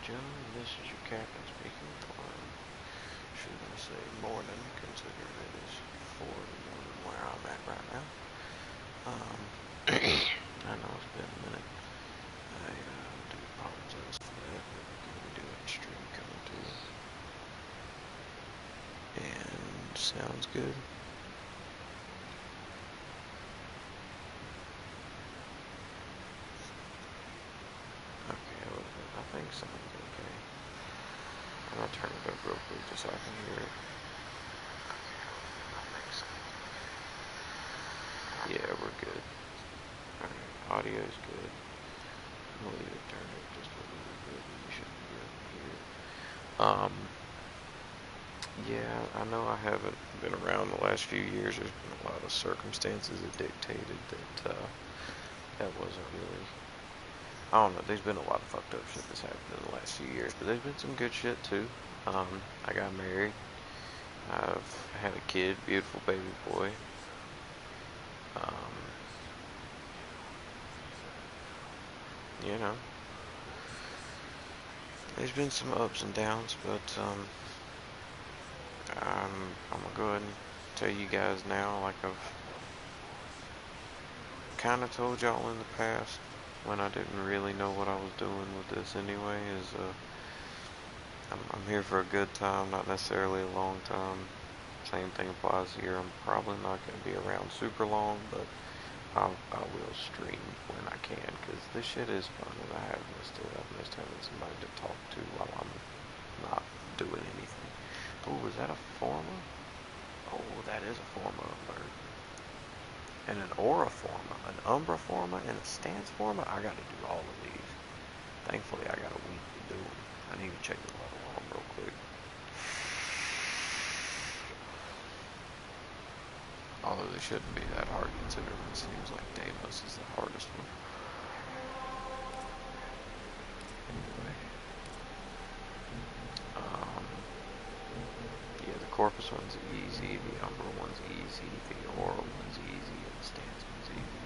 gentlemen, this is your captain speaking, or should I say morning, considering it is 4 in the morning where I'm at right now. I know it's been a minute. I do apologize for that, but we're going to be doing a stream coming to you. And sounds good. I think sounds okay. I'm gonna turn it up real quick just so I can hear it. Okay, I think so. Yeah, we're good. Alright, audio's good. I'm gonna leave it turned up just a little bit. You shouldn't be able to hear it. Yeah, I know I haven't been around the last few years. There's been a lot of circumstances that dictated that that wasn't really. I don't know, there's been a lot of fucked up shit that's happened in the last few years, but there's been some good shit too. I got married. I've had a kid, beautiful baby boy. You know, there's been some ups and downs, but I'm gonna go ahead and tell you guys now, like I've kind of told y'all in the past, when I didn't really know what I was doing with this anyway, is I'm here for a good time, not necessarily a long time. Same thing applies here. I'm probably not going to be around super long, but I will stream when I can, because this shit is fun, and I've missed having somebody to talk to while I'm not doing anything. Oh, is that a forma? Oh, that is a forma alert. And an aura forma, an umbra forma, and a stance forma. I got to do all of these. Thankfully, I got a week to do them. I need to check the level on them real quick. Although they shouldn't be that hard, considering it seems like Deimos is the hardest one. Anyway. Yeah, the Corpus one's easy, the Umbra one's easy, the Aura one's easy, and the Stance one's easy.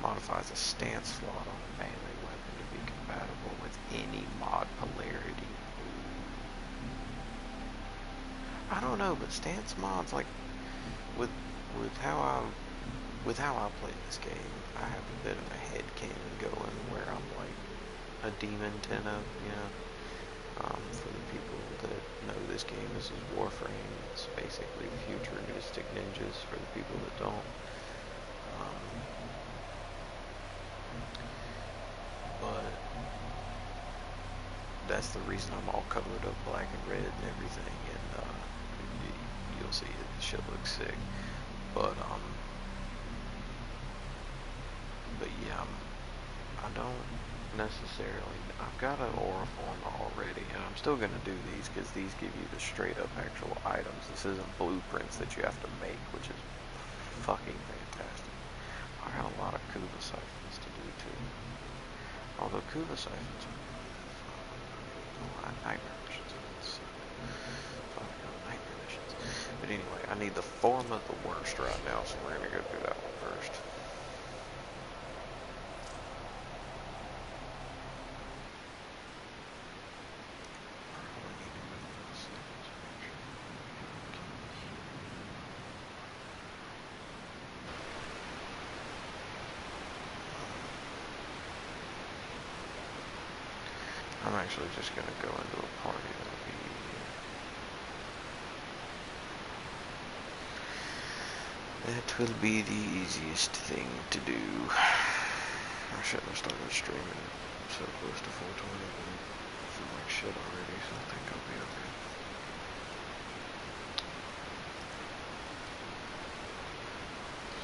Modifies a stance slot on a melee weapon to be compatible with any mod polarity. I don't know, but stance mods, like, with how I play this game, I have a bit of a headcanon going where I'm like a demon tenno, you know. For the people that know this game, this is Warframe. It's basically futuristic ninjas for the people that don't. But that's the reason I'm all covered up black and red and everything, and you'll see it. The shit looks sick. But yeah, I don't necessarily. I've got an aura form already, and I'm still gonna do these because these give you the straight up actual items. This isn't blueprints that you have to make, which is fucking fantastic. I got a lot of Kuva siphons to do too. Although Kuva siphons are nightmare missions. Nightmare missions. But anyway, I need the form of the worst right now, so we're gonna go do that one first. I'm actually just going to go into a party that'll be easier. That will be the easiest thing to do. I shouldn't have started streaming so close to 420, but I feel like shit already, so I think I'll be okay.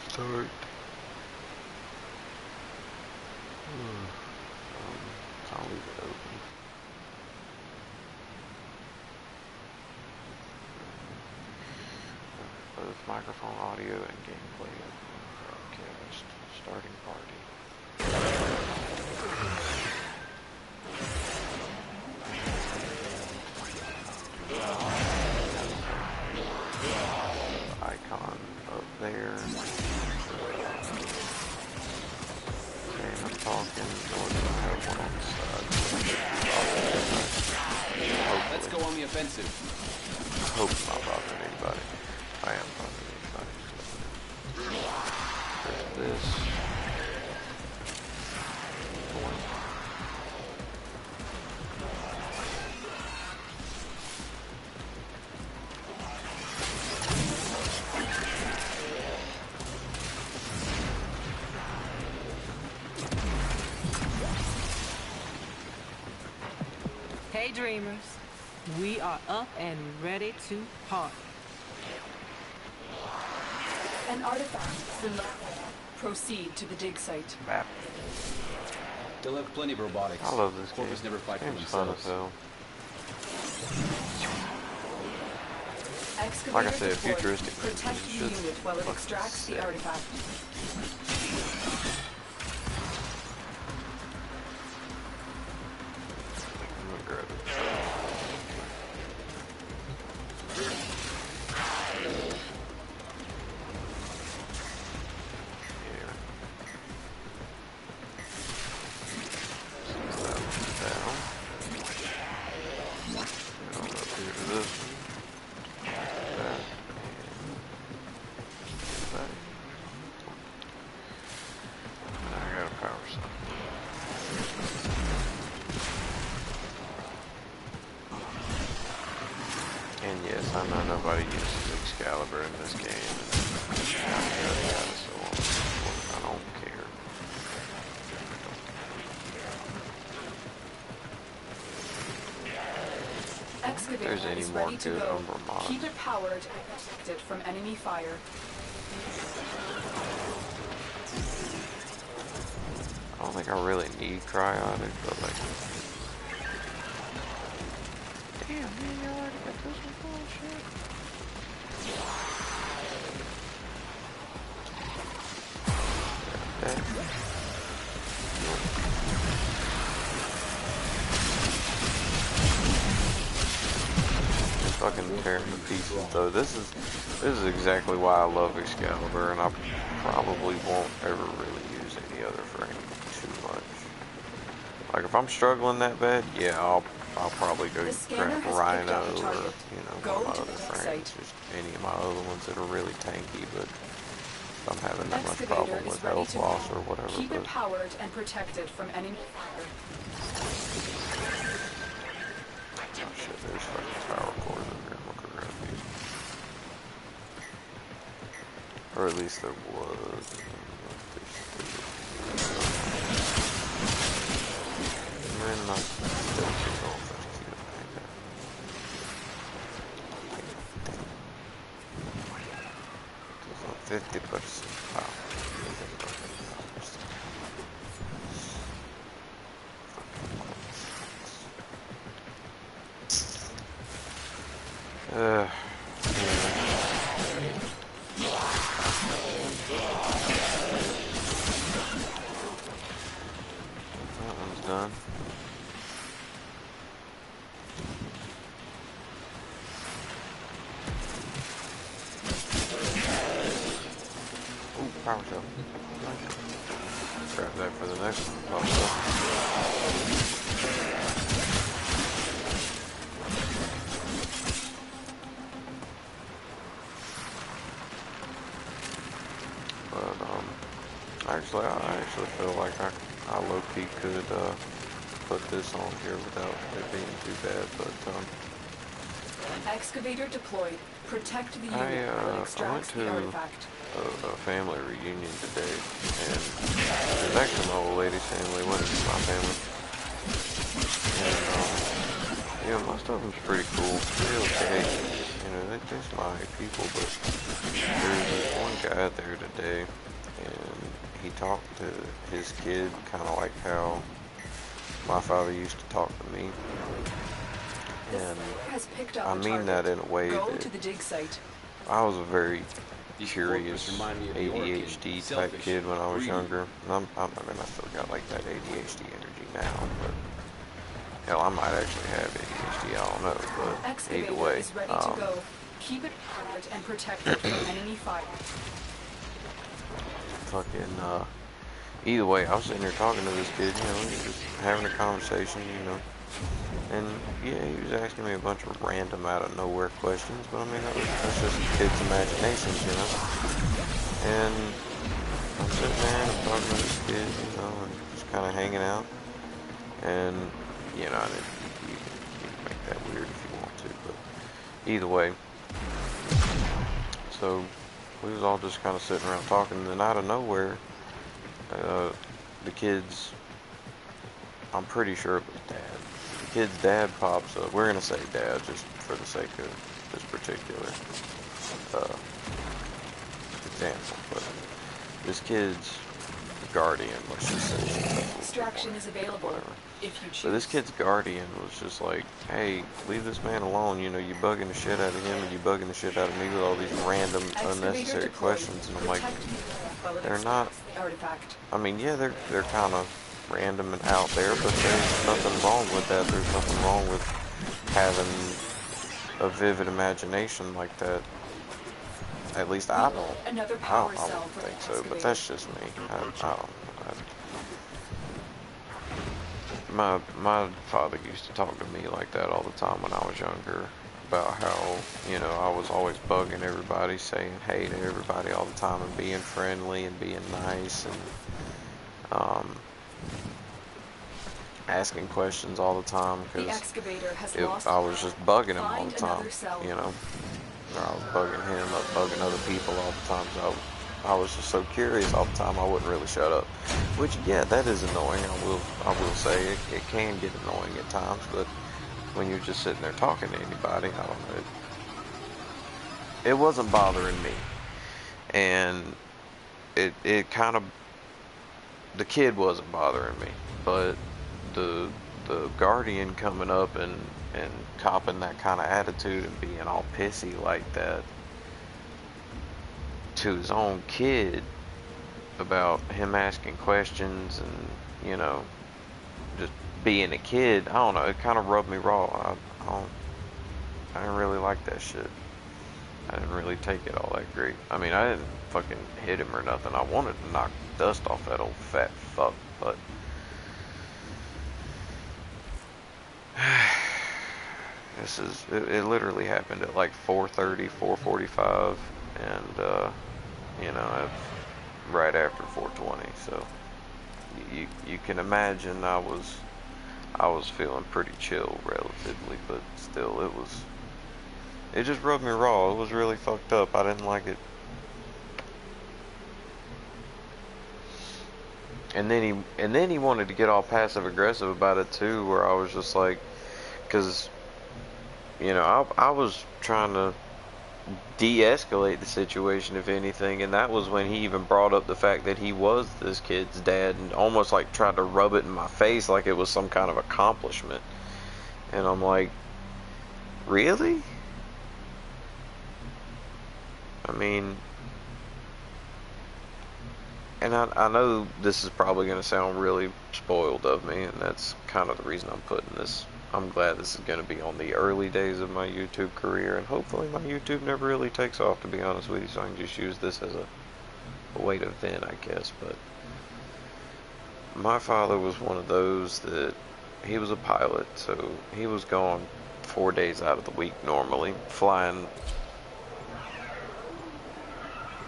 Start. I'll leave it open. Both microphone audio and gameplay broadcast. Starting party. Icon up there. Okay, I'm talking. What do I have one on the side? expensive. I hope I'm not bothering anybody. I am bothering anybody. There's this. Hey dreamers, we are up and ready to party. An artifact from proceed to the dig site. Map. They'll have plenty of robotics. I love this game. Corvus never fight for Game's fun as themselves. hell. Like I said, Excavator deployed. futuristic. Protect the Just unit while it fucking extracts sick. the artifact. I'm gonna grab it. Yeah. Since that one's down. Go up here to this one. That. And that. Now I got a power supply. And yes, I know nobody uses Excalibur in this game, and yada, so on and so forth. I don't care. Excavator There's any is more ready to good go. Umbra mods. Keep it powered and protect it from enemy fire. I don't think I really need cryotic, but like... Damn, man, you already got this one bullshit. That. Fucking tearing to pieces though. This is exactly why I love Excalibur, and I probably won't ever really use any other frame too much. Like if I'm struggling that bad, yeah, I'll probably go grab Rhino or one of my other frames, just any of my other ones that are really tanky. But if I'm having that much problem with health loss or whatever, Keep it powered and protected from enemy fire. Oh shit, there's fucking power cords over here. Look around these. Or at least there was. And not cute. 50% power. Yeah. That one's done. Ooh, power cell. Grab that for the next one. But I actually feel like I low-key could put this on here without it being too bad. But Excavator deployed. Protect the unit I while it went extracts to the artifact. a family reunion today, and it was actually my old lady's family. It wasn't my family. And yeah, most of them's pretty cool. They're okay. You know, they're smart people, but there's this one guy there today, and he talked to his kid kind of like how my father used to talk to me. And I mean that in a way that to the dig site. I was a very curious ADHD type kid when I was younger. And I mean, I still got like that ADHD energy now, but hell, I might actually have ADHD, I don't know, but either way, is ready to go. Keep it powered and protected from enemy fire. Fucking, either way, I was sitting there talking to this kid, you know, just having a conversation, you know, And yeah, he was asking me a bunch of random out of nowhere questions, but I mean that's just kids' imaginations, you know. And I'm sitting there and I'm talking to this kid, you know, and just kind of hanging out. And you know, you can make that weird if you want to, but either way. So we was all just kind of sitting around talking, and then out of nowhere, the kid's, I'm pretty sure it was dad. The kid's dad pops up. We're gonna say dad just for the sake of this particular example, but this kid's guardian, let's just say, Extraction is available whatever. if you choose. So this kid's guardian was just like, hey, leave this man alone, you know, you bugging the shit out of him and you bugging the shit out of me with all these random, unnecessary questions. And I'm like, they're not, I mean, yeah, they're kind of random and out there, but there's nothing wrong with that. There's nothing wrong with having a vivid imagination like that. At least I don't. Another I power don't cell for think the so, but excavator. that's just me. I don't know. My father used to talk to me like that all the time when I was younger, about how, you know, I was always bugging everybody, saying hey to everybody all the time and being friendly and being nice and asking questions all the time, The because excavator has lost I was just bugging him all Find the time, another cell. you know. Or I was bugging him, bugging other people all the time. So I was just so curious all the time I wouldn't really shut up. Which, yeah, that is annoying. I will say it can get annoying at times, but when you're just sitting there talking to anybody, I don't know. It wasn't bothering me, and it kind of, the kid wasn't bothering me, but the guardian coming up and copping that kind of attitude and being all pissy like that to his own kid about him asking questions and, you know, just being a kid, I don't know, it kind of rubbed me raw. I didn't really like that shit. I didn't really take it all that great. I mean, I didn't fucking hit him or nothing. I wanted to knock dust off that old fat fuck, but it literally happened at like 4:30, 4:45, and you know, right after 4:20. So you can imagine I was feeling pretty chill relatively, but still it just rubbed me raw. It was really fucked up. I didn't like it. And then he wanted to get all passive aggressive about it too, where I was just like, because you know, I was trying to de-escalate the situation, if anything, and that was when he even brought up the fact that he was this kid's dad and almost like tried to rub it in my face like it was some kind of accomplishment. And I'm like, really? I mean, and I know this is probably going to sound really spoiled of me, and that's kind of the reason I'm putting this. I'm glad this is going to be on the early days of my YouTube career, and hopefully my YouTube never really takes off, to be honest with you, so I can just use this as a way to vent, I guess. But my father was one of those that, he was a pilot, so he was gone 4 days out of the week normally, flying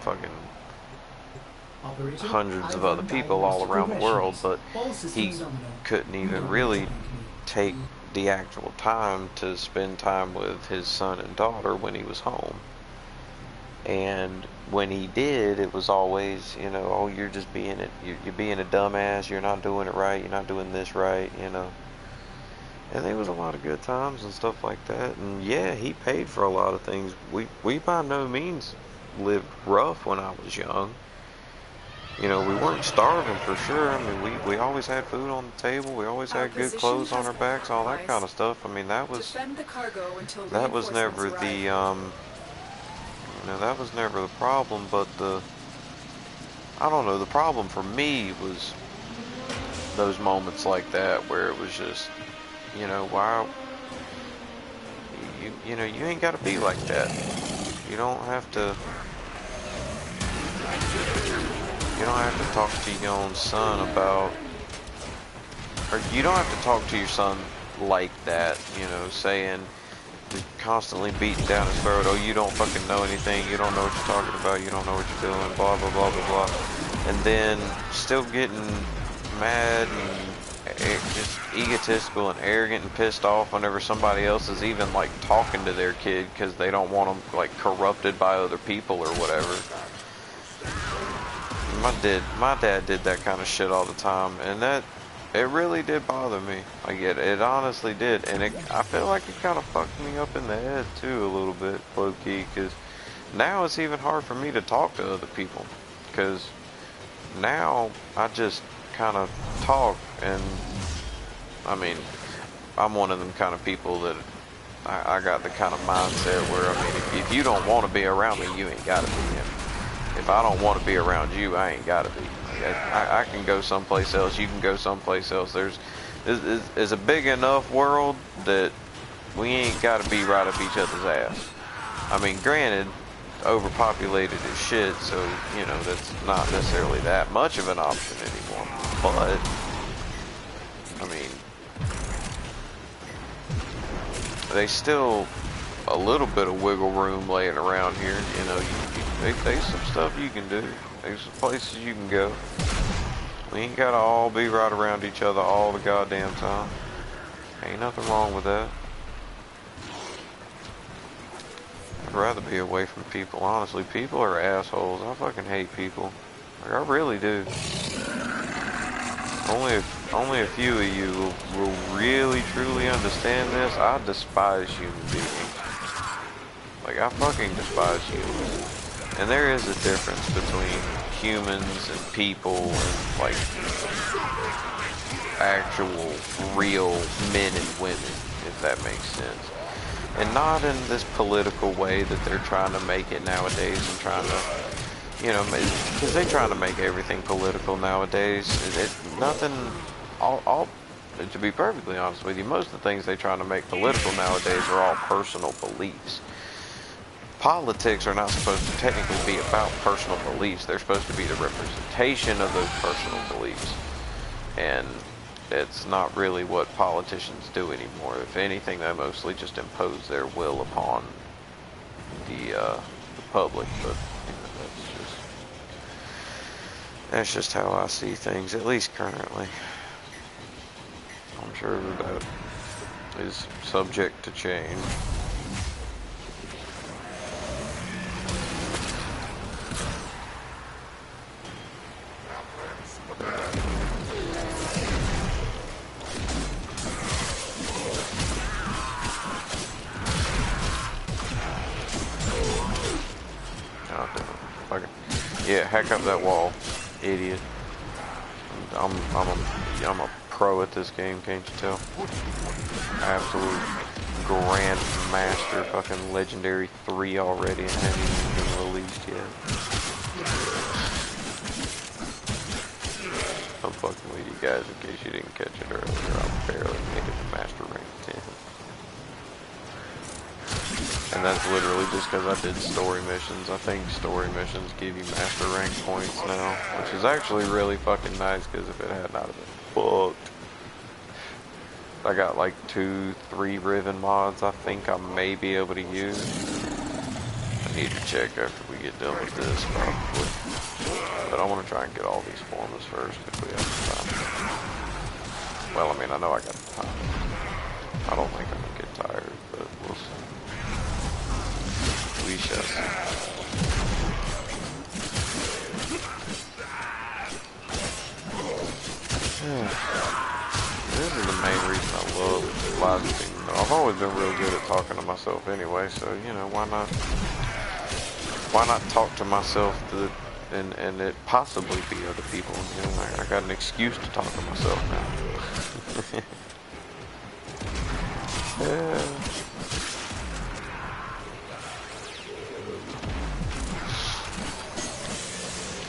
fucking hundreds of other people all around the world, but he couldn't even really take the actual time to spend time with his son and daughter when he was home. And when he did, it was always, you know, oh, you're just being it, you're being a dumbass, you're not doing it right, you're not doing this right, you know. And there was a lot of good times and stuff like that. And yeah, he paid for a lot of things. We by no means lived rough when I was young. You know, we weren't starving for sure. I mean, we always had food on the table. We always had good clothes on our backs, all that kind of stuff. I mean, that was never the you know, that was never the problem. But I don't know, the problem for me was those moments like that where it was just, you know, why you know, you ain't got to be like that. You don't have to. You don't have to talk to your own son about, or you don't have to talk to your son like that, you know, saying, constantly beating down his throat, oh, you don't fucking know anything, you don't know what you're talking about, you don't know what you're doing, blah, blah, blah, blah, blah. And then still getting mad and just egotistical and arrogant and pissed off whenever somebody else is even, like, talking to their kid because they don't want them, like, corrupted by other people or whatever. My dad did that kind of shit all the time, and it really did bother me. Like, it honestly did, and I feel like it kind of fucked me up in the head too a little bit, low-key, because now it's even hard for me to talk to other people, because now I just kind of talk, and I mean, I'm one of them kind of people that I got the kind of mindset where, I mean, if you don't want to be around me, you ain't got to be him. If I don't want to be around you, I ain't gotta be. Like, I can go someplace else. You can go someplace else. There's a big enough world that we ain't gotta be right up each other's ass. I mean, granted, overpopulated as shit, so you know that's not necessarily that much of an option anymore. But I mean, they still a little bit of wiggle room laying around here. You know, there's some stuff you can do. There's some places you can go. We ain't gotta all be right around each other all the goddamn time. Ain't nothing wrong with that. I'd rather be away from people, honestly. People are assholes. I fucking hate people. Like, I really do. Only a few of you will really truly understand this. I despise human beings. Like, I fucking despise humans. And there is a difference between humans and people and, like, actual, real men and women, if that makes sense. And not in this political way that they're trying to make it nowadays and trying to, you know, because they're trying to make everything political nowadays. To be perfectly honest with you, most of the things they're trying to make political nowadays are all personal beliefs. Politics are not supposed to technically be about personal beliefs. They're supposed to be the representation of those personal beliefs. And it's not really what politicians do anymore. If anything, they mostly just impose their will upon the public. But you know, that's just how I see things, at least currently. I'm sure that is subject to change. Yeah, hack up that wall, idiot. I'm a pro at this game, can't you tell? Absolute grandmaster, fucking legendary 3 already, and haven't even been released yet. I'm fucking with you guys in case you didn't catch it earlier. I'm barely making the master rank 10. And that's literally just because I did story missions. I think story missions give you master rank points now, which is actually really fucking nice, because if it had not been fucked. I got like 2-3 Riven mods I think I may be able to use. I need to check after we get done with this, probably. But I want to try and get all these formulas first if we have the time. Well, I mean, I know I got the time. I don't think I'm gonna get tired, but we'll see. We shall see. This is the main reason I love live streaming. I've always been real good at talking to myself anyway, so you know, why not talk to myself and it possibly be other people. You know, I got an excuse to talk to myself now. Yeah.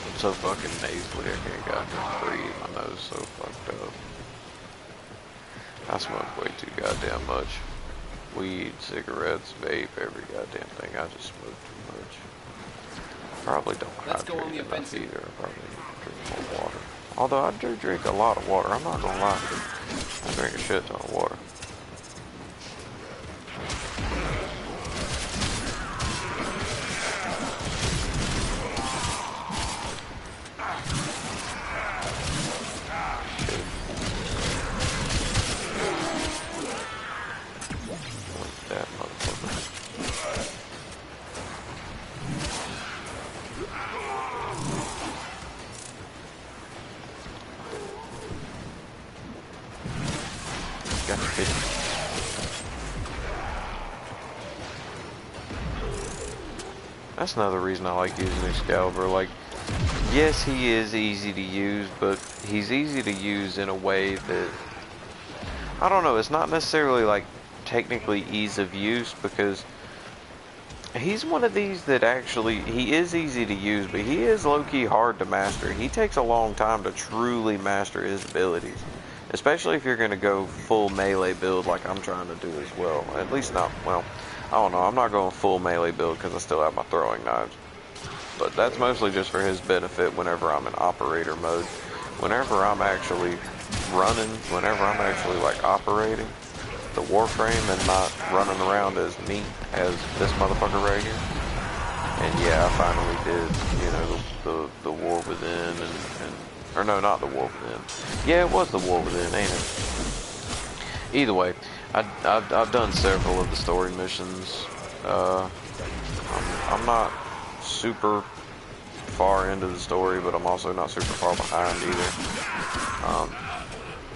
I'm so fucking nasally, I can't goddamn breathe. My nose is so fucked up. I smoke way too goddamn much. Weed, cigarettes, vape, every goddamn thing. I just smoke too much. Probably don't hydrate enough either. I probably need to drink more water. Although I do drink a lot of water, I'm not gonna lie. I drink a shit ton of water. got the picture. That's another reason I like using Excalibur. Like, yes, he is easy to use, but he's easy to use in a way that, I don't know, it's not necessarily like technically ease of use, because he's one of these that actually, he is easy to use, but he is low-key hard to master. He takes a long time to truly master his abilities, especially if you're going to go full melee build like I'm trying to do as well. At least not, well, I don't know, I'm not going full melee build because I still have my throwing knives. But that's mostly just for his benefit whenever I'm in operator mode. Whenever I'm actually running, whenever I'm actually like operating the Warframe and not running around as me as this motherfucker right here. And yeah, I finally did, you know, the War Within and or no, not the War Within. Yeah, it was the War Within, ain't it? Either way, I've done several of the story missions. I'm not super far into the story, but I'm also not super far behind either.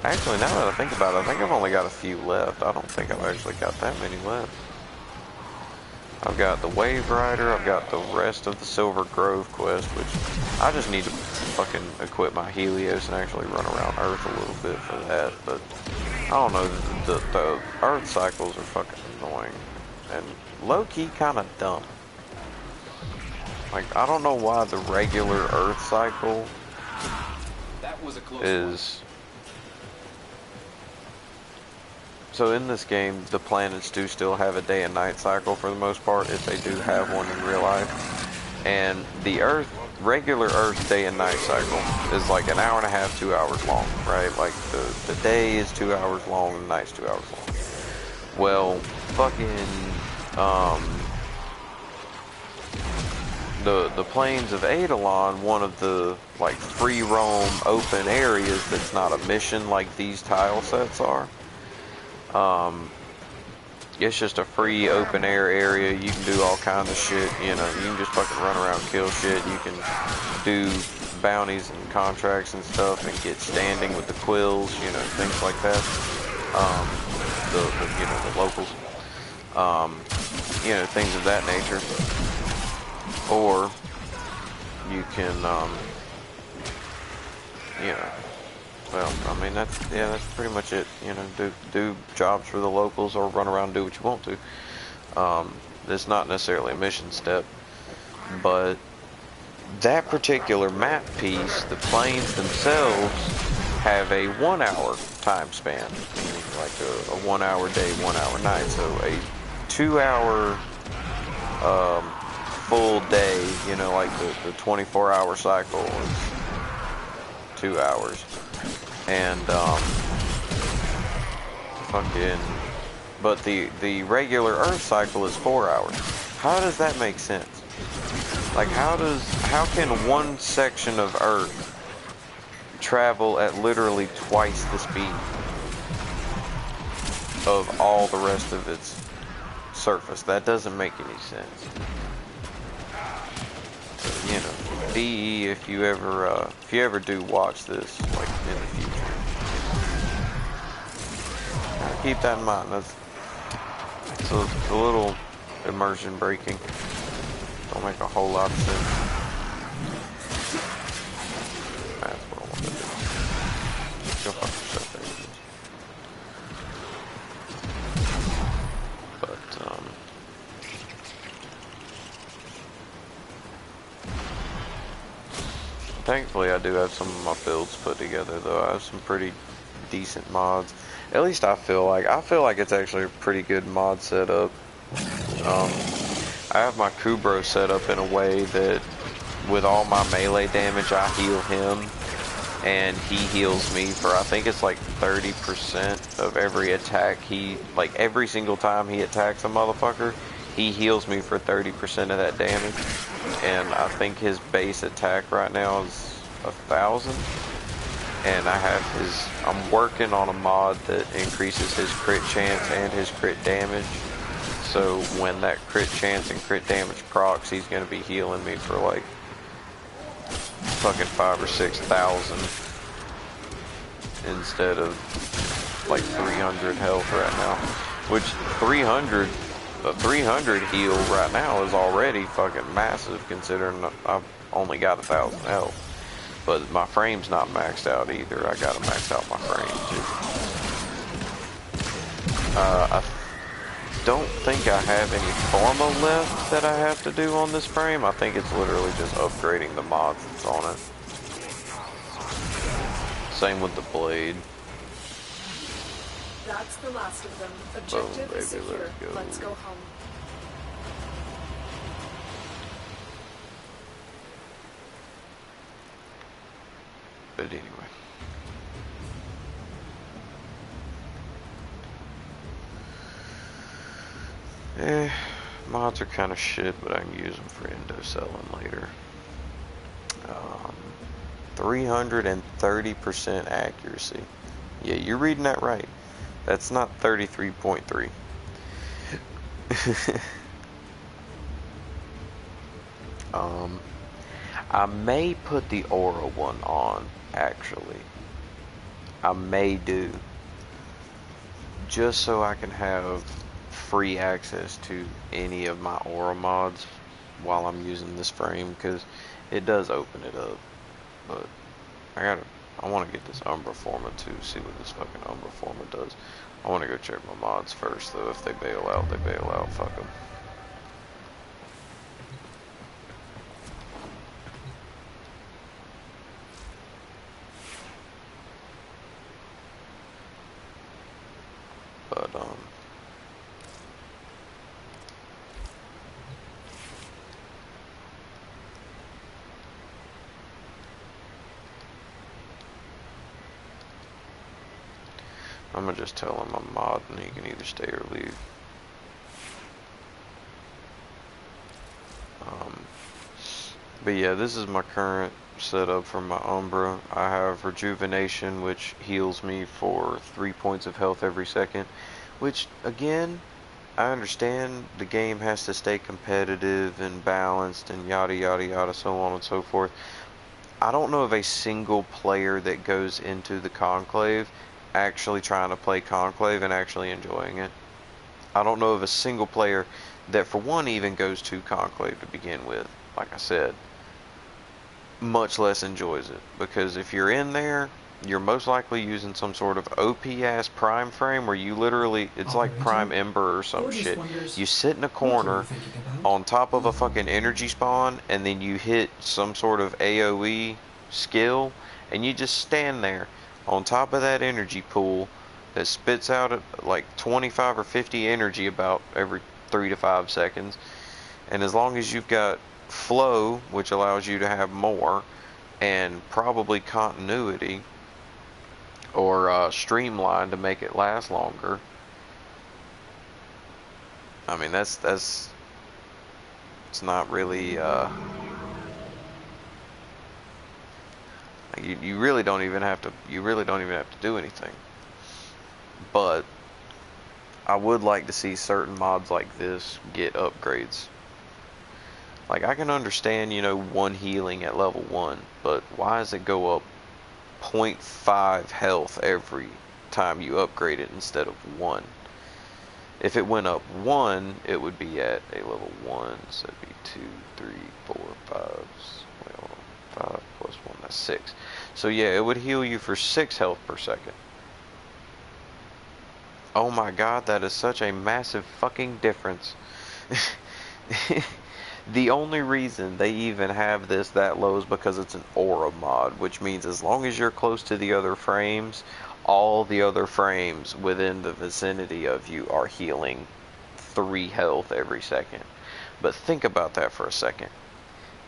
Actually, now that I think about it, I think I've only got a few left. I don't think I've actually got that many left. I've got the Wave Rider, I've got the rest of the Silver Grove quest, which I just need to fucking equip my Helios and actually run around Earth a little bit for that, but I don't know, the Earth cycles are fucking annoying, and low-key kind of dumb. Like, I don't know why the regular Earth cycle That was a close is... So in this game, the planets do still have a day and night cycle for the most part, if they do have one in real life. And the Earth, regular Earth day and night cycle is like an hour and a half, 2 hours long, right? Like the day is 2 hours long and the night's 2 hours long. Well, fucking, the plains of Eidolon, one of the like free roam open areas that's not a mission like these tile sets are. It's just a free open air area. You can do all kinds of shit, you know, you can just fucking run around and kill shit. You can do bounties and contracts and stuff and get standing with the quills, you know, things like that. You know, the locals. You know, things of that nature. Or you can, you know, well, I mean, that's pretty much it. You know, do jobs for the locals or run around and do what you want to. It's not necessarily a mission step, but that particular map piece, the planes themselves have a 1 hour time span, meaning like a 1 hour day, 1 hour night. So a 2 hour full day, you know, like the 24-hour cycle is 2 hours. And fucking, but the regular Earth cycle is 4 hours. How does that make sense? Like, how can one section of Earth travel at literally twice the speed of all the rest of its surface? That doesn't make any sense. So, you know, DE, if you ever do watch this, like in the future, keep that in mind. That's a little immersion breaking. Don't make a whole lot of sense. That's what I want to do. Go fuck yourself, baby. But thankfully I do have some of my builds put together, though. I have some pretty decent mods. At least I feel like it's actually a pretty good mod setup. I have my Kubro set up in a way that with all my melee damage I heal him and he heals me for, I think it's like 30% of every attack. Like every single time he attacks a motherfucker, he heals me for 30% of that damage. And I think his base attack right now is 1,000. And I'm working on a mod that increases his crit chance and his crit damage. So when that crit chance and crit damage procs, he's gonna be healing me for like fucking 5,000 or 6,000 instead of like 300 health right now, which 300, the 300 heal right now is already fucking massive considering I've only got 1,000 health. But my frame's not maxed out either. I gotta max out my frame too. I don't think I have any pharma left that I have to do on this frame. I think it's literally just upgrading the mods that's on it. Same with the blade. That's the last of them. Objective is secure. Let's go home. But anyway. Mods are kind of shit, but I can use them for endo selling later. 330% accuracy. Yeah, you're reading that right. That's not 33.3. I may put the aura one on, actually. I may do. Just so I can have free access to any of my aura mods while I'm using this frame, because it does open it up. But I want to get this Umbra Forma too, see what this fucking Umbra Forma does. I want to go check my mods first though. If they bail out, they bail out. Fuck them. But I'm gonna just tell him I'm mod and he can either stay or leave. But yeah, this is my current setup for my Umbra. I have Rejuvenation, which heals me for 3 points of health every second. Which, again, I understand the game has to stay competitive and balanced and yada yada yada, so on and so forth. I don't know of a single player that goes into the Conclave actually trying to play Conclave and actually enjoying it. I don't know of a single player that, for one, even goes to Conclave to begin with, like I said, much less enjoys it. Because if you're in there, you're most likely using some sort of OP-ass prime frame where you literally, it's like Prime Ember or some shit. You sit in a corner on top of a fucking energy spawn, and then you hit some sort of AoE skill, and you just stand there on top of that energy pool that spits out like 25 or 50 energy about every 3 to 5 seconds. And as long as you've got flow, which allows you to have more, and probably continuity or streamline to make it last longer, I mean that's it's not really you really don't even have to do anything. But I would like to see certain mods like this get upgrades. Like, I can understand, you know, 1 healing at level 1, but why does it go up 0.5 health every time you upgrade it instead of 1? If it went up 1, it would be at a level 1, so it'd be 2, 3, 4, 5, well, 5 plus 1, that's 6. So yeah, it would heal you for 6 health per second. Oh my god, that is such a massive fucking difference. The only reason they even have this that low is because it's an aura mod, which means as long as you're close to the other frames, all the other frames within the vicinity of you are healing 3 health every second. But think about that for a second.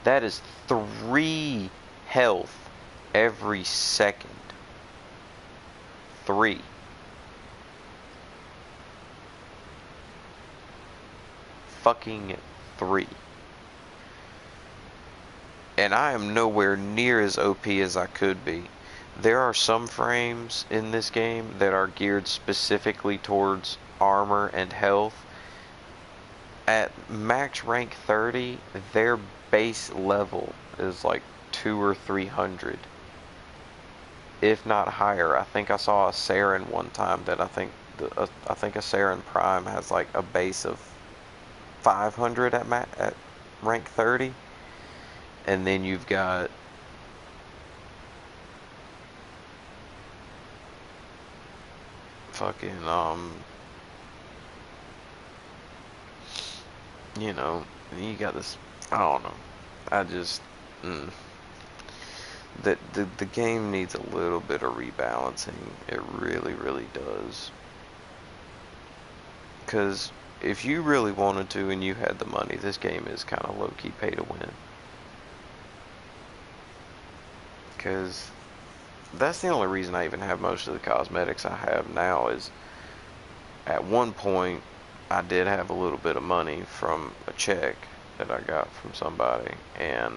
That is 3 health every second. 3. Fucking 3. And I am nowhere near as OP as I could be. There are some frames in this game that are geared specifically towards armor and health. At max rank 30, their base level is like 200 or 300. if not higher. I think I saw a Saren one time that I think a Saren Prime has like a base of 500 at rank 30, and then you've got fucking you know, you got this. I don't know. I just the game needs a little bit of rebalancing. It really, really does. Because if you really wanted to and you had the money, this game is kind of low-key pay to win. Because that's the only reason I even have most of the cosmetics I have now is at one point I did have a little bit of money from a check that I got from somebody, and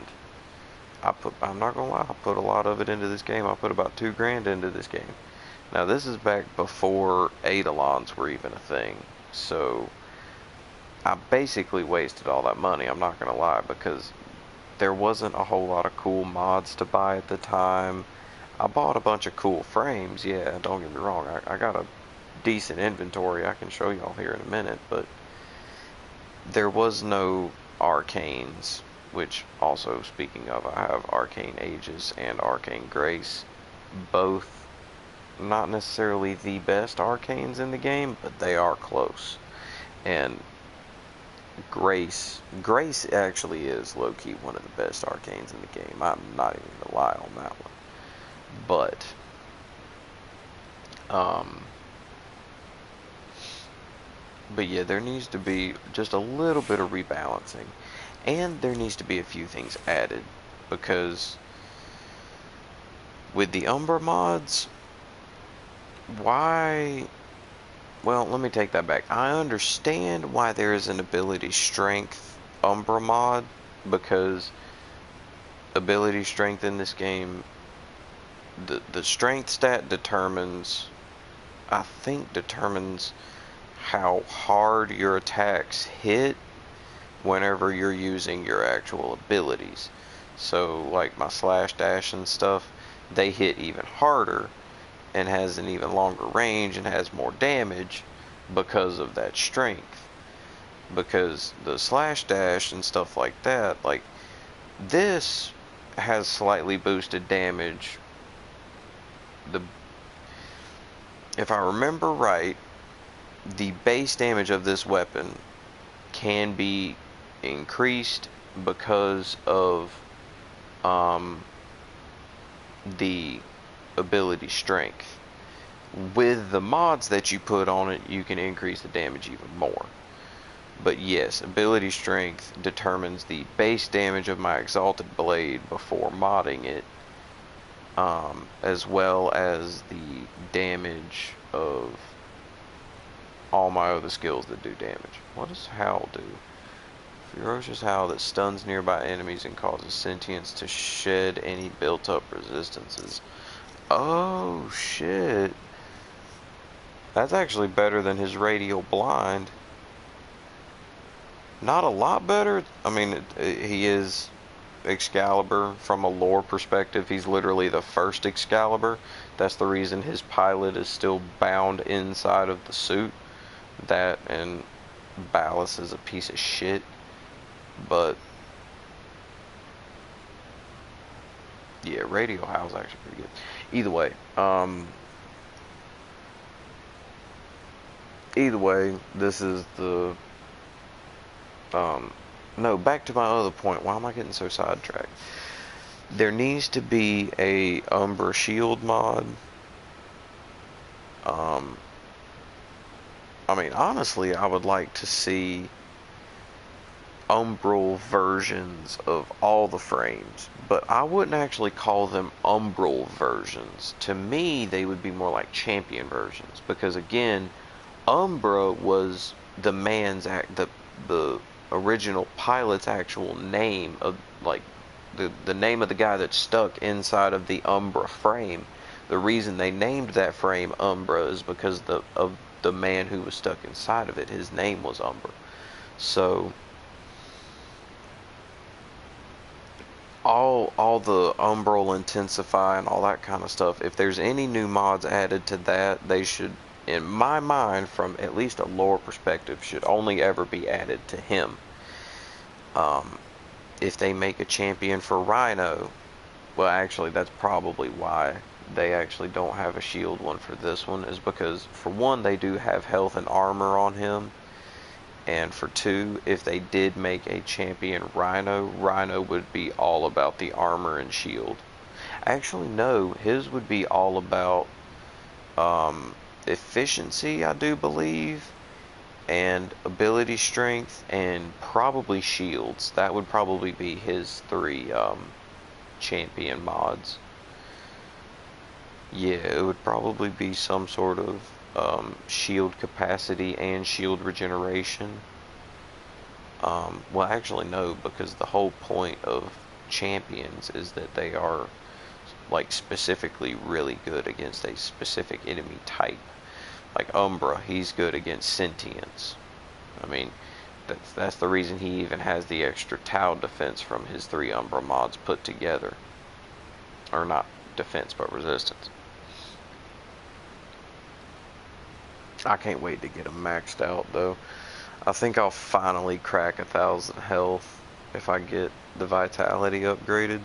I'm not gonna lie, I put a lot of it into this game. I put about $2,000 into this game. Now this is back before Eidolons were even a thing, so I basically wasted all that money, I'm not gonna lie, because there wasn't a whole lot of cool mods to buy at the time. I bought a bunch of cool frames, yeah, don't get me wrong, I got a decent inventory I can show y'all here in a minute, but there was no arcanes, which also, speaking of, I have Arcane Aegis and Arcane Grace, both not necessarily the best arcanes in the game, but they are close. And Grace actually is low-key one of the best arcanes in the game. I'm not even gonna lie on that one. But yeah, there needs to be just a little bit of rebalancing, and there needs to be a few things added, because with the Umbra mods, why? Well, let me take that back. I understand why there is an ability strength Umbra mod, because ability strength in this game, the strength stat determines, I think determines how hard your attacks hit whenever you're using your actual abilities. So like my slash dash and stuff, they hit even harder and has an even longer range and has more damage because of that strength. Because the slash dash and stuff like that, like this has slightly boosted damage. If I remember right, the base damage of this weapon can be increased because of the ability strength. With the mods that you put on it, you can increase the damage even more. But yes, ability strength determines the base damage of my Exalted Blade before modding it, as well as the damage of all my other skills that do damage. What does Howl do? Ferocious Howl that stuns nearby enemies and causes sentience to shed any built-up resistances. Oh, shit. That's actually better than his Radial Blind. Not a lot better. I mean, he is Excalibur from a lore perspective. He's literally the first Excalibur. That's the reason his pilot is still bound inside of the suit. That and Ballast is a piece of shit. But yeah, Radial Howl's actually pretty good. Either way, this is the no, back to my other point. Why am I getting so sidetracked? There needs to be a Umbra Shield mod. I mean, honestly, I would like to see umbral versions of all the frames, but I wouldn't actually call them umbral versions. To me, they would be more like champion versions, because again, Umbra was the the original pilot's actual name of, like, the name of the guy that's stuck inside of the Umbra frame. The reason they named that frame Umbra is because of the man who was stuck inside of it. His name was Umbra. So all the Umbral Intensify and all that kind of stuff, if there's any new mods added to that, they should, in my mind, from at least a lore perspective, should only ever be added to him. If they make a champion for Rhino, well, actually, that's probably why they actually don't have a shield one for this one, is because, for one, they do have health and armor on him, and for two, if they did make a champion Rhino would be all about the armor and shield. Actually, no, his would be all about efficiency, I do believe, and ability strength, and probably shields. That would probably be his three champion mods. Yeah, it would probably be some sort of shield capacity and shield regeneration. Well, actually no, because the whole point of champions is that they are like specifically really good against a specific enemy type. Like Umbra, he's good against sentience. I mean, that's the reason he even has the extra Tau defense from his 3 Umbra mods put together. Or not defense, but resistance. I can't wait to get him maxed out, though. I think I'll finally crack 1,000 health if I get the vitality upgraded.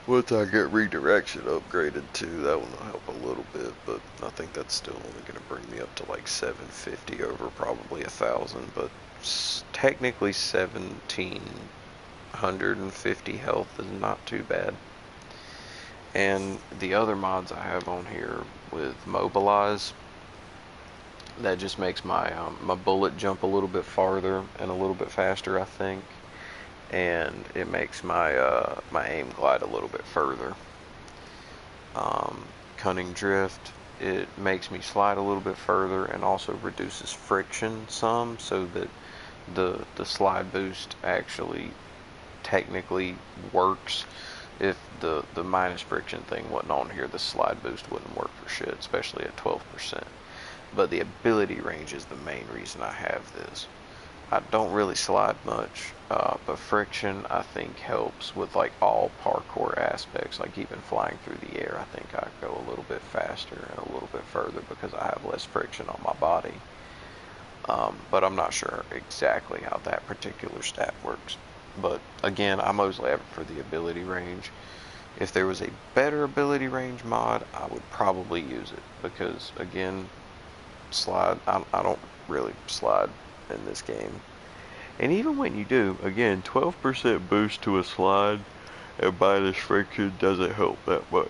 Once I get redirection upgraded too, that will help a little bit, but I think that's still only going to bring me up to like 750 over probably 1,000, but technically 1,750 health is not too bad. And the other mods I have on here with Mobilize, that just makes my my bullet jump a little bit farther and a little bit faster, I think. And it makes my my aim glide a little bit further. Cunning Drift, it makes me slide a little bit further and also reduces friction some, so that the slide boost actually technically works. If the minus friction thing wasn't on here, the slide boost wouldn't work for shit, especially at 12%. But the ability range is the main reason I have this. I don't really slide much, but friction I think helps with like all parkour aspects, like even flying through the air. I think I go a little bit faster and a little bit further because I have less friction on my body. But I'm not sure exactly how that particular stat works. But again, I mostly have it for the ability range. If there was a better ability range mod, I would probably use it, because again, slide, I don't really slide in this game. And even when you do, again, 12% boost to a slide and minus friction doesn't help that much.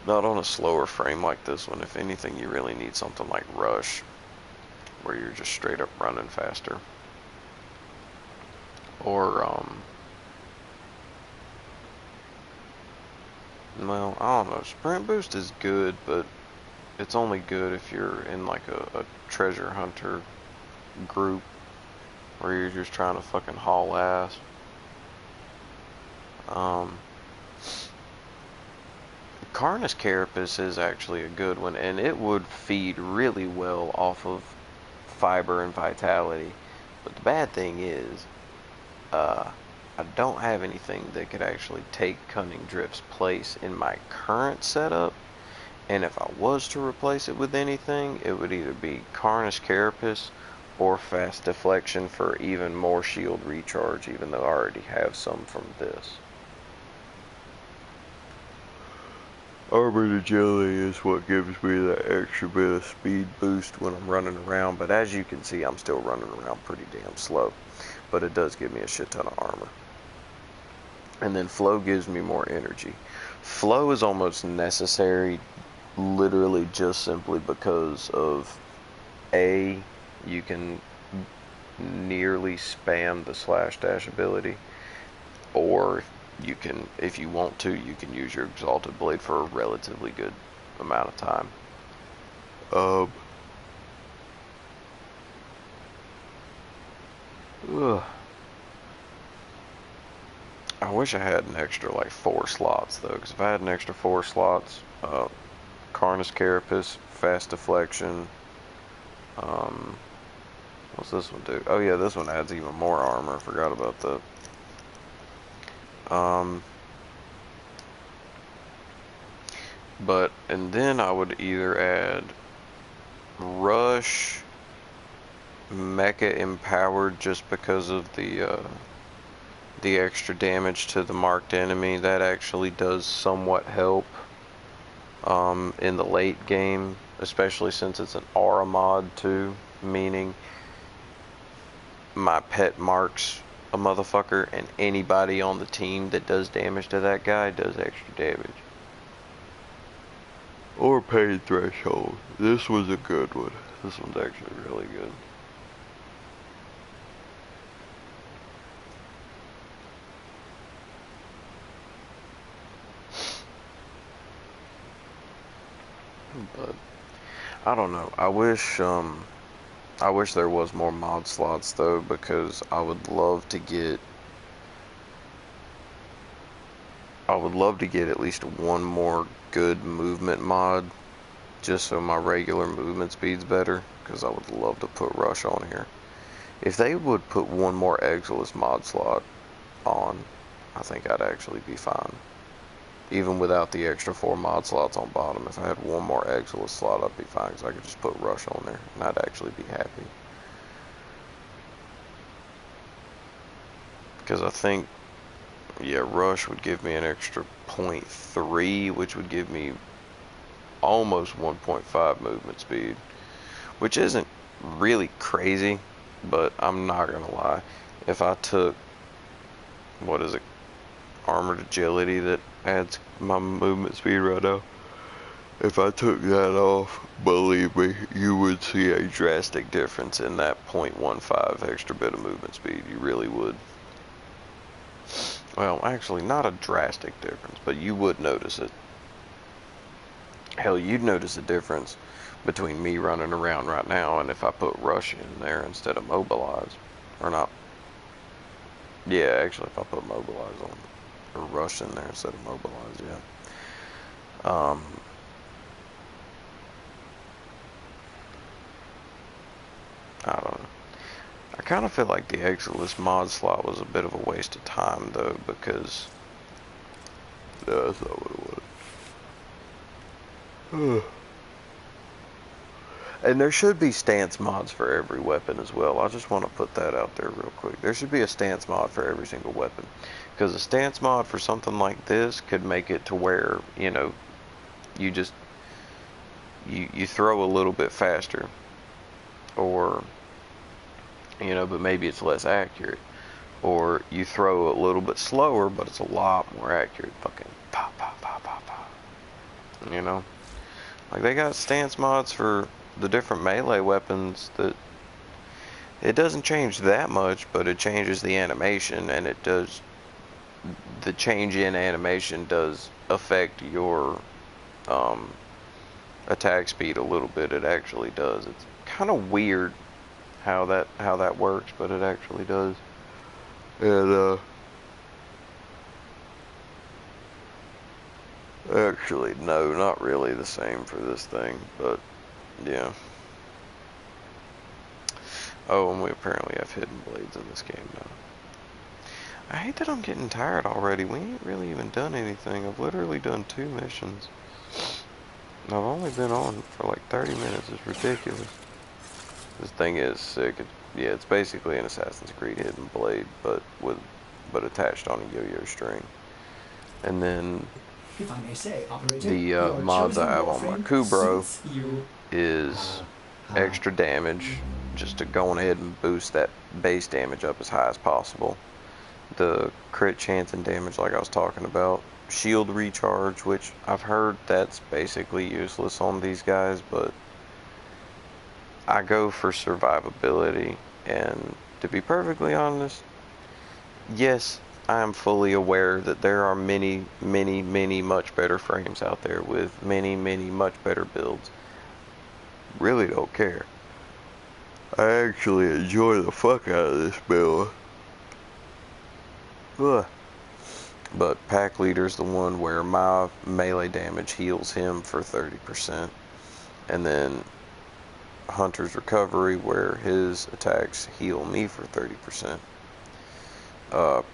Not on a slower frame like this one. If anything, you really need something like Rush, where you're just straight up running faster. Or, well, I don't know. Sprint boost is good, but it's only good if you're in like a treasure hunter group where you're just trying to fucking haul ass. Carnus Carapace is actually a good one, and it would feed really well off of fiber and vitality. But the bad thing is, I don't have anything that could actually take Cunning Drift's place in my current setup. And if I was to replace it with anything, it would either be Carnus Carapace or Fast Deflection for even more shield recharge, even though I already have some from this. Armored Agility is what gives me that extra bit of speed boost when I'm running around, but as you can see, I'm still running around pretty damn slow. But it does give me a shit ton of armor. And then Flow gives me more energy. Flow is almost necessary, literally just simply because of A, you can nearly spam the slash dash ability, or you can, if you want to, you can use your Exalted Blade for a relatively good amount of time. I wish I had an extra like 4 slots though, because if I had an extra 4 slots, Carnus Carapace, Fast Deflection, What's this one do? Oh yeah, this one adds even more armor. Forgot about that. And then I would either add Rush, Mecha Empowered, just because of the extra damage to the marked enemy. That actually does somewhat help in the late game, especially since it's an aura mod too, meaning my pet marks a motherfucker and anybody on the team that does damage to that guy does extra damage. Or paid threshold. This was a good one. This one's actually really good. But I don't know. I wish there was more mod slots though, because I would love to get at least one more good movement mod, just so my regular movement speed's better, because I would love to put Rush on here. If they would put one more Exilus mod slot on, I think I'd actually be fine. Even without the extra 4 mod slots on bottom, if I had one more Exilus slot, I'd be fine, because I could just put Rush on there, and I'd actually be happy. Because I think, yeah, Rush would give me an extra 0.3, which would give me almost 1.5 movement speed, which isn't really crazy, but I'm not gonna lie. If I took, what is it, Armored Agility that adds my movement speed right now, if I took that off, believe me, you would see a drastic difference in that 0.15 extra bit of movement speed. You really would. Well, actually, not a drastic difference, but you would notice it. Hell, you'd notice a difference between me running around right now and if I put Rush in there instead of Mobilize. Or not. Yeah, actually, if I put Mobilize on, or Rush in there instead of Mobilize, yeah. I don't know. I kind of feel like the Exilus mod slot was a bit of a waste of time, though, because... No, that's not what it was. And there should be stance mods for every weapon as well. I just want to put that out there real quick. There should be a stance mod for every single weapon. Because a stance mod for something like this could make it to where, you know, you just... You throw a little bit faster. Or... You know, but maybe it's less accurate. Or you throw a little bit slower, but it's a lot more accurate. Fucking pop, pop, pop, pop, pop. You know? Like, they got stance mods for the different melee weapons that... It doesn't change that much, but it changes the animation, and it does... The change in animation does affect your attack speed a little bit. It actually does. It's kind of weird how that works, but it actually does. And actually, no, not really the same for this thing, but yeah. Oh, and we apparently have hidden blades in this game now. I hate that I'm getting tired already. We ain't really even done anything. I've literally done 2 missions. And I've only been on for like 30 minutes. It's ridiculous. This thing is sick. Yeah, it's basically an Assassin's Creed hidden blade, but attached on a yo-yo string. And then if I may say, operator, the mods I have on my Kubro is extra damage, just to go on ahead and boost that base damage up as high as possible. The crit chance and damage, like I was talking about. Shield recharge, which I've heard that's basically useless on these guys, but I go for survivability, and to be perfectly honest, yes, I am fully aware that there are many, many, many much better frames out there with many, many much better builds. Really don't care. I actually enjoy the fuck out of this build. Ugh. But Pack Leader's the one where my melee damage heals him for 30%. And then Hunter's Recovery, where his attacks heal me for 30%.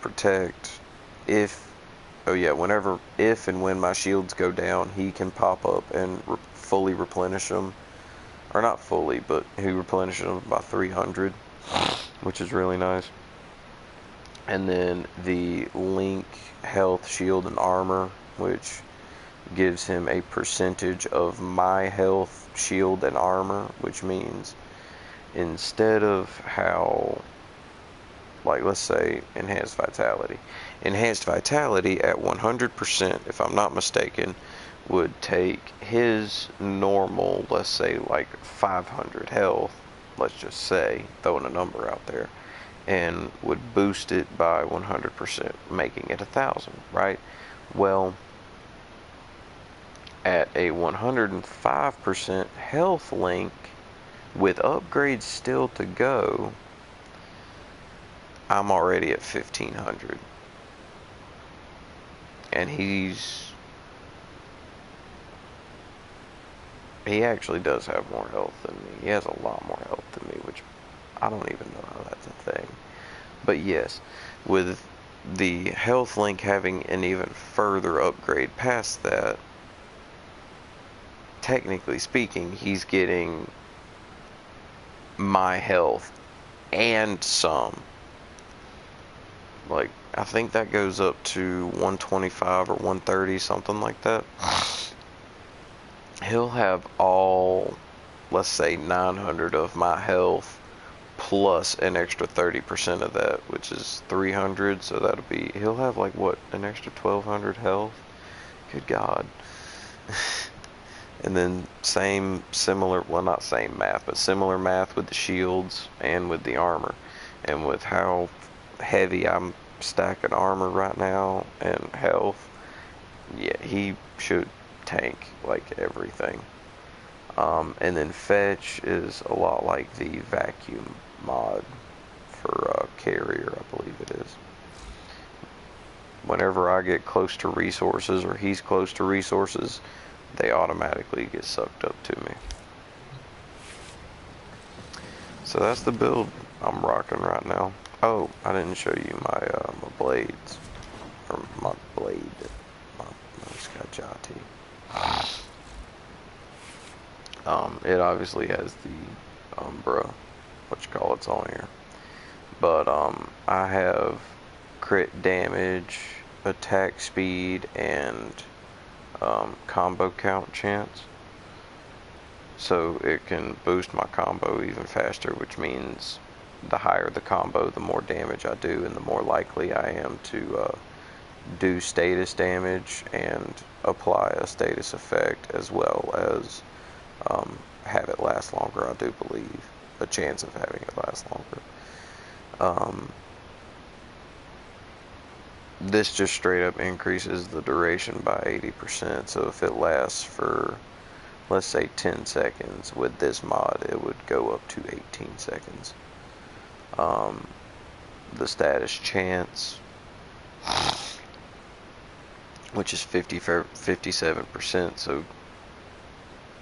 Protect, if, oh yeah, if and when my shields go down, he can pop up and fully replenish them. Or not fully, but he replenishes them by 300, which is really nice. And then the Link Health, Shield, and Armor, which gives him a percentage of my health, shield, and armor, which means instead of how, like, let's say Enhanced Vitality at 100%, if I'm not mistaken, would take his normal, let's say like 500 health, let's just say, throwing a number out there, and would boost it by 100%, making it 1,000, right? Well, at a 105% health Link, with upgrades still to go, I'm already at 1,500. And he actually does have more health than me. He has a lot more health than me, which I don't even know how that's a thing. But yes, with the health Link having an even further upgrade past that, technically speaking, he's getting my health and some. Like, I think that goes up to 125 or 130, something like that. He'll have all, let's say, 900 of my health, plus an extra 30% of that, which is 300, so that'll be, he'll have like, what, an extra 1,200 health? Good God. And then similar, well, not same math, but similar math with the shields and with the armor. And with how heavy I'm stacking armor right now and health, yeah, he should tank like everything. And then fetch is a lot like the vacuum mod for carrier, I believe it is. Whenever I get close to resources, or he's close to resources, they automatically get sucked up to me. So that's the build I'm rocking right now. Oh, I didn't show you my blades, or my blade, my Scotchati. It obviously has the Umbra, it's on here, but I have crit damage, attack speed, and combo count chance, so it can boost my combo even faster, which means the higher the combo, the more damage I do, and the more likely I am to do status damage and apply a status effect, as well as have it last longer. I do believe a chance of having it last longer. This just straight up increases the duration by 80%, so if it lasts for, let's say, 10 seconds, with this mod it would go up to 18 seconds. The status chance, which is 57%, so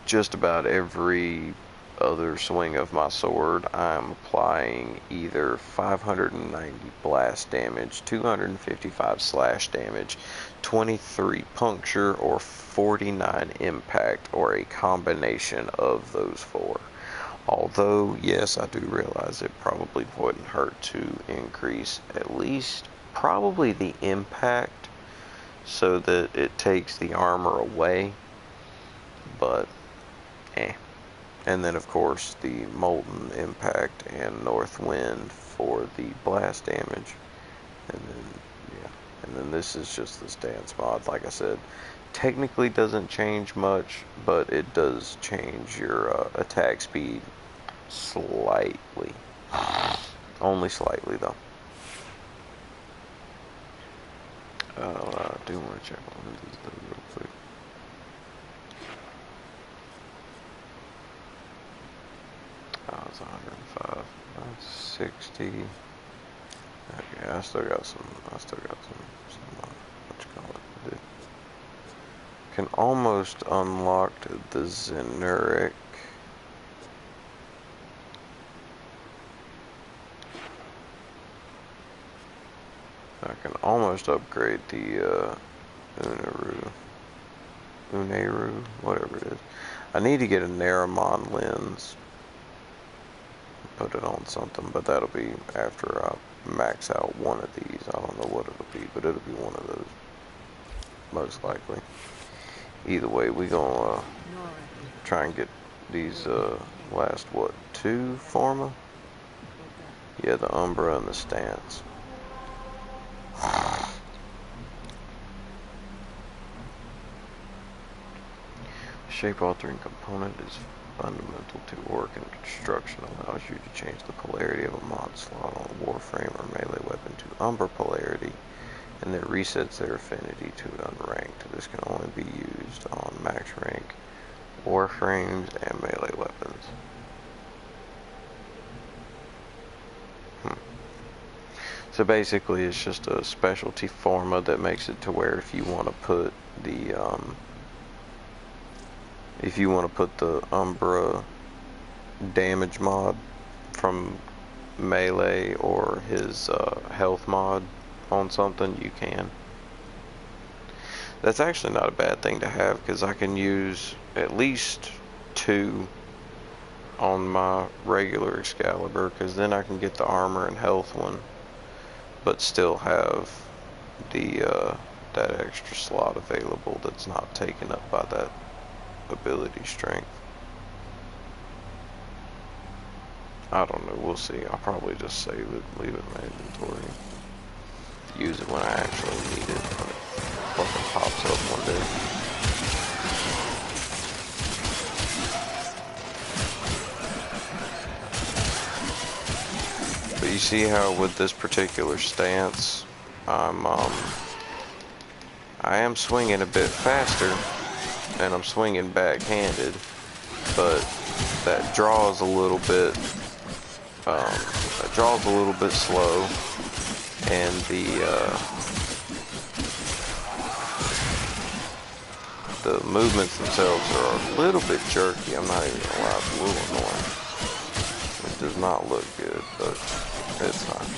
just about every other swing of my sword, I'm applying either 590 blast damage, 255 slash damage, 23 puncture, or 49 impact, or a combination of those four. Although, yes, I do realize it probably wouldn't hurt to increase at least probably the impact, so that it takes the armor away, but and then of course the Molten Impact and North Wind for the blast damage. And then, yeah, and then this is just the stance mod. Like I said, technically doesn't change much, but it does change your attack speed slightly. Only slightly, though. I do want to check one of these though real quick. Oh, it's 105. That's 60. Okay, I still got some what you call it, to do. Can almost unlock the Zenuric. I can almost upgrade the Uneru, whatever it is. I need to get a Naramon lens. Put it on something, but that'll be after I max out one of these. I don't know what it'll be, but it'll be one of those. Most likely. Either way, we gonna try and get these last, what, 2 Forma? Yeah, the Umbra and the Stance. Shape altering component is fundamental to work and construction. Allows you to change the polarity of a mod slot on a Warframe or melee weapon to Umbra polarity, and then resets their affinity to unranked. This can only be used on max rank Warframes and melee weapons. So basically it's just a specialty Forma that makes it to where if you want to put the Umbra damage mod from melee or his health mod on something, you can. That's actually not a bad thing to have, because I can use at least 2 on my regular Excalibur, because then I can get the armor and health one, but still have the that extra slot available that's not taken up by that ability strength. I don't know, we'll see. I'll probably just save it, leave it in my inventory. Use it when I actually need it, when it fucking pops up one day. But you see how with this particular stance, I am swinging a bit faster, and I'm swinging backhanded, but that draws a little bit slow, and the movements themselves are a little bit jerky. I'm not even gonna lie, it's a little annoying. It does not look good, but it's fine.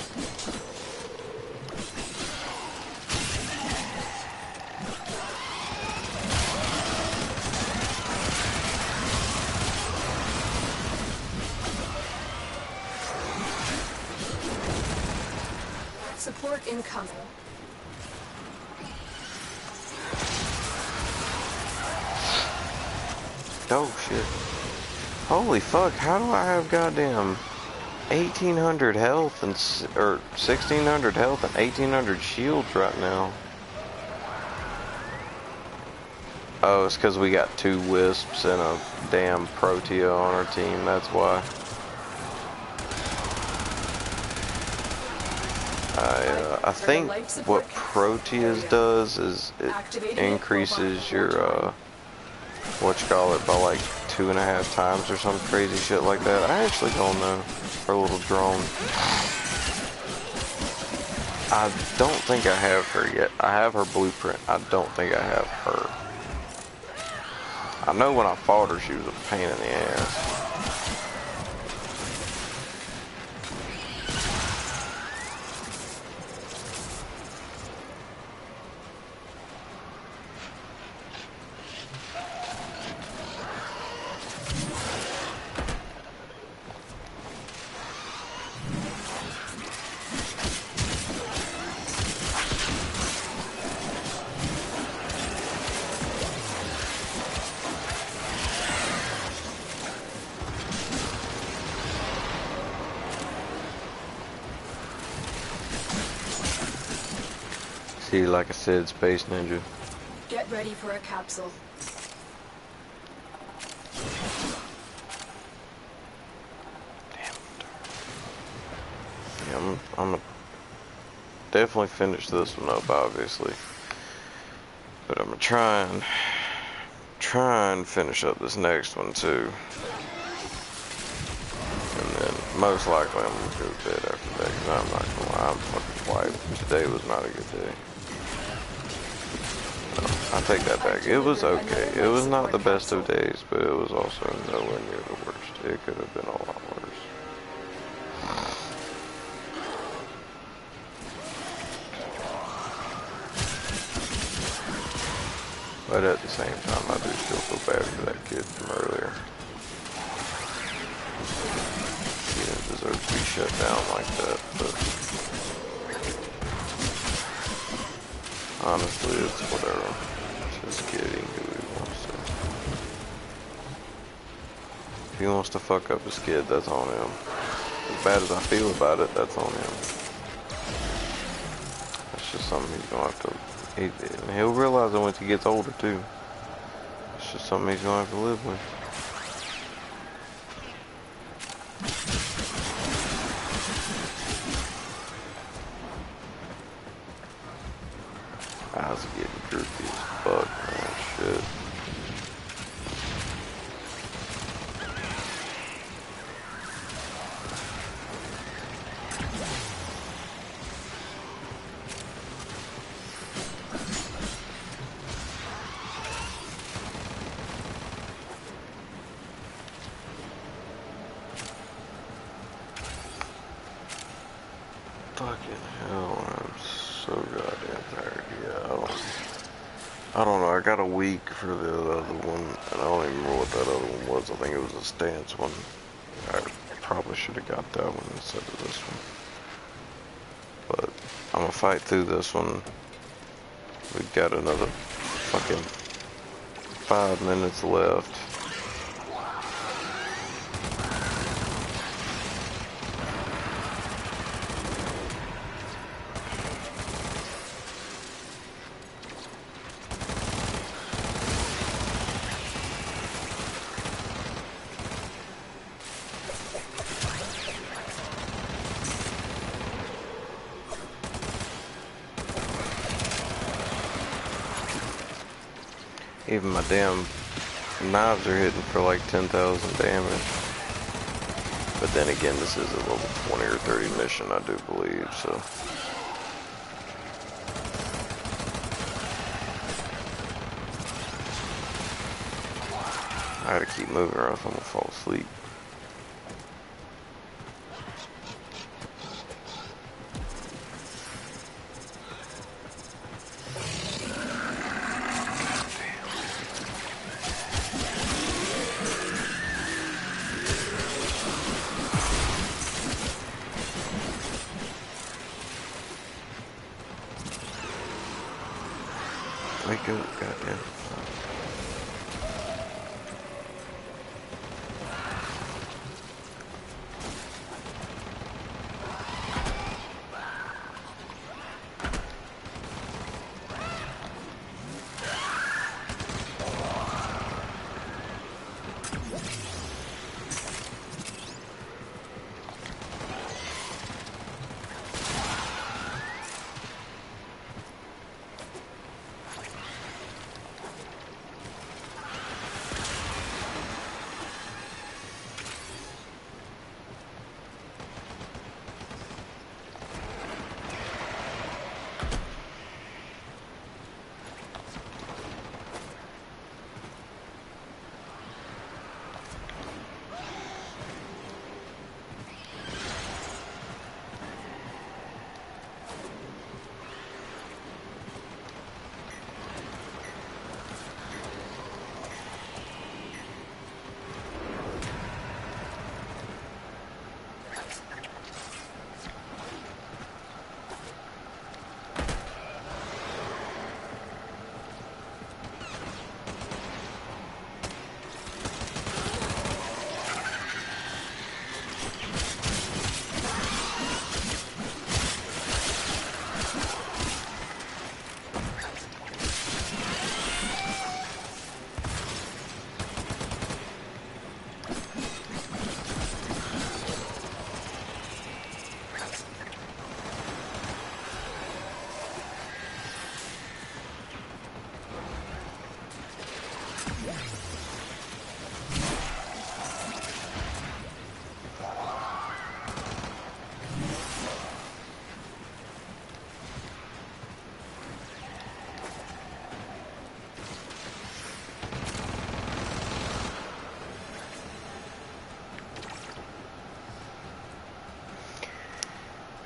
Support incoming. Oh shit. Holy fuck, how do I have goddamn 1800 health and, or 1600 health and 1800 shields right now? Oh, it's because we got 2 Wisps and a damn Protea on our team, that's why. I think what Proteus does is it increases your, whatchamacallit, by like 2.5 times or some crazy shit like that. I actually don't know. Her little drone. I don't think I have her yet. I have her blueprint. I don't think I have her. I know when I fought her, she was a pain in the ass. See, like I said, Space Ninja. Get ready for a capsule. Damn. Yeah, I'm gonna definitely finish this one up, obviously. But I'm gonna try and finish up this next one too. And then most likely I'm gonna go to bed after that, because I'm not gonna lie, I'm fucking wiped. Today was not a good day. I take that back. It was okay. It was not the best of days, but it was also nowhere near the worst. It could have been a lot worse. But at the same time, I do still feel bad for that kid from earlier. He didn't deserve to be shut down like that, but honestly, it's whatever. It's his kid, he can do what he wants to. If he wants to fuck up his kid, that's on him. As bad as I feel about it, that's on him. That's just something he's gonna have to. He'll realize it once he gets older too. It's just something he's gonna have to live with. I was getting droopy as fuck, man. Shit. Fucking hell, I'm so goddamn tired. Yeah, I don't know. I got a week for the other one, and I don't even remember what that other one was. I think it was a stance one. I probably should have got that one instead of this one. But I'm gonna fight through this one. We've got another fucking 5 minutes left. Even my damn knives are hitting for like 10,000 damage. But then again, this is a level 20 or 30 mission, I do believe, so. I gotta keep moving or else I'm gonna fall asleep. Wake up, goddamn.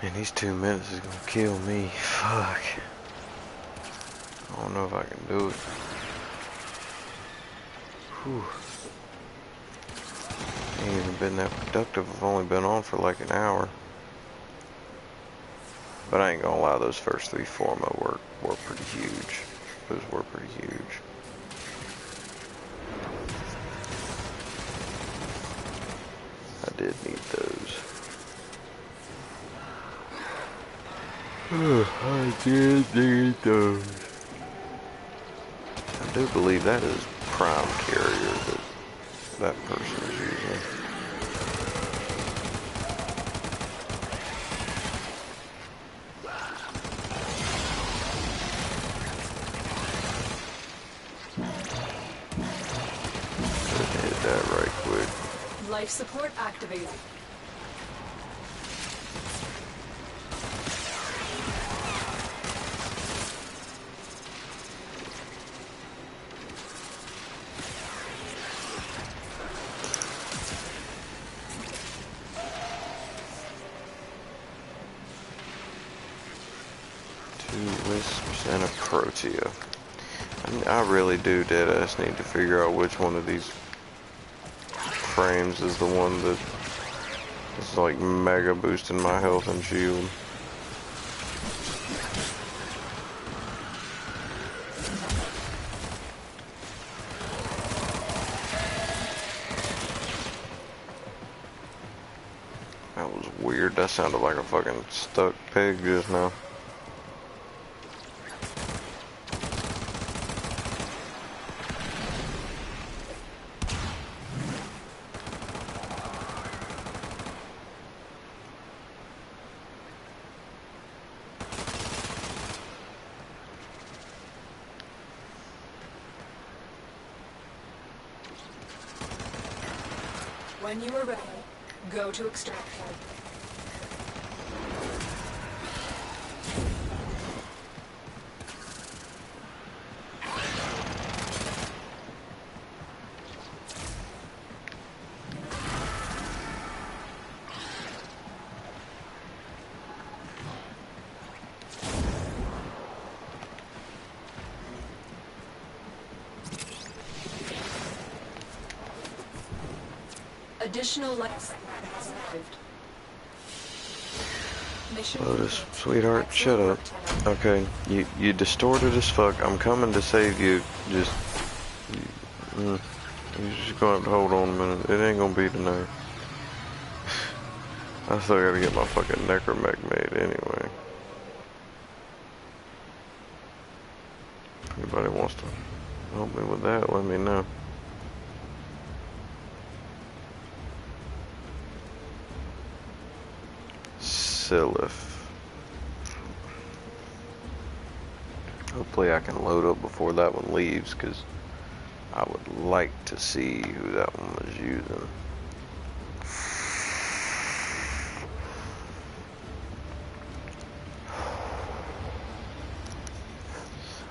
Man, these 2 minutes is gonna kill me. Fuck. I don't know if I can do it. Whew. Ain't even been that productive. I've only been on for like an hour. But I ain't gonna lie, those first 3 forma were pretty huge. Those were pretty huge. I did need those. I did need those. I do believe that is prime carrier that person is using. Hit that right quick. Life support activated. Wisps and a Protea. I really do deadass need to figure out which one of these frames is the one that is like mega boosting my health and shield. That was weird. That sounded like a fucking stuck pig just now. When you are ready, go to extract point. Additional lights. Lotus, sweetheart, shut up. Okay, you distorted as fuck. I'm coming to save you. Just, you're just gonna have to hold on a minute. It ain't gonna be tonight. I still gotta get my fucking necromech made anyway. If anybody wants to help me with that, let me know. Hopefully I can load up before that one leaves, because I would like to see who that one was using.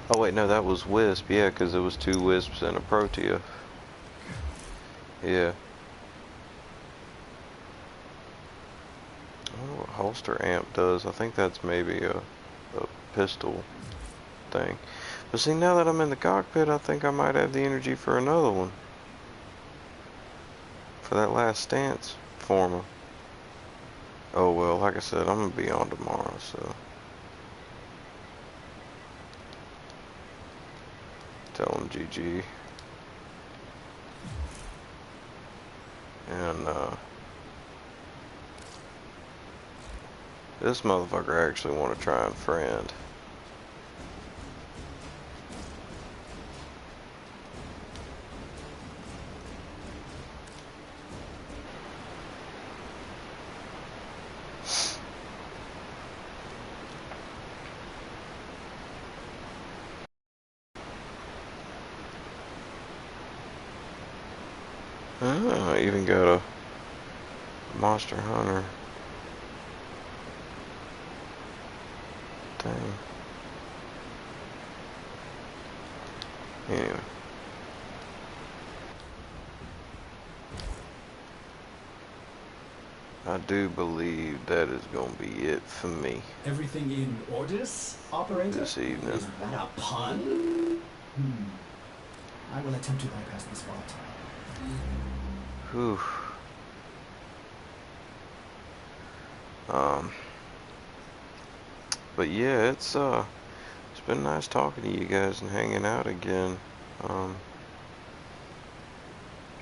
Oh wait, no, that was Wisp, yeah, because it was 2 Wisps and a Protea. Yeah. I wonder what holster amp does. I think that's maybe a pistol thing. But see, now that I'm in the cockpit, I think I might have the energy for another one. For that last stance former. Oh well, like I said, I'm gonna be on tomorrow, so. Tell him GG. And, this motherfucker actually want to try and friend. I even got a Monster Hunter thing. Anyway. I do believe that is going to be it for me. Everything in orders, operator? This evening. Is that a pun? I will attempt to bypass this vault. Whew. But yeah, it's been nice talking to you guys and hanging out again.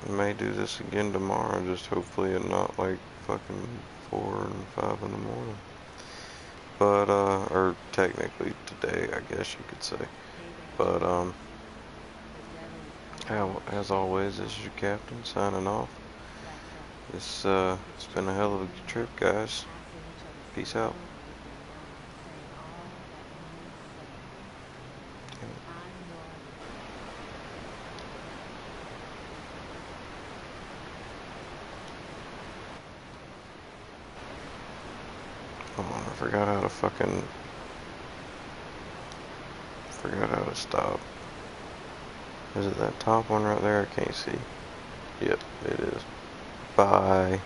We may do this again tomorrow, just hopefully at not like fucking 4 and 5 in the morning. But or technically today, I guess you could say. But as always, this is your captain signing off. It's been a hell of a trip, guys. Peace out. Oh, I forgot how to stop. Is it that top one right there? I can't see. Yep, it is. Bye.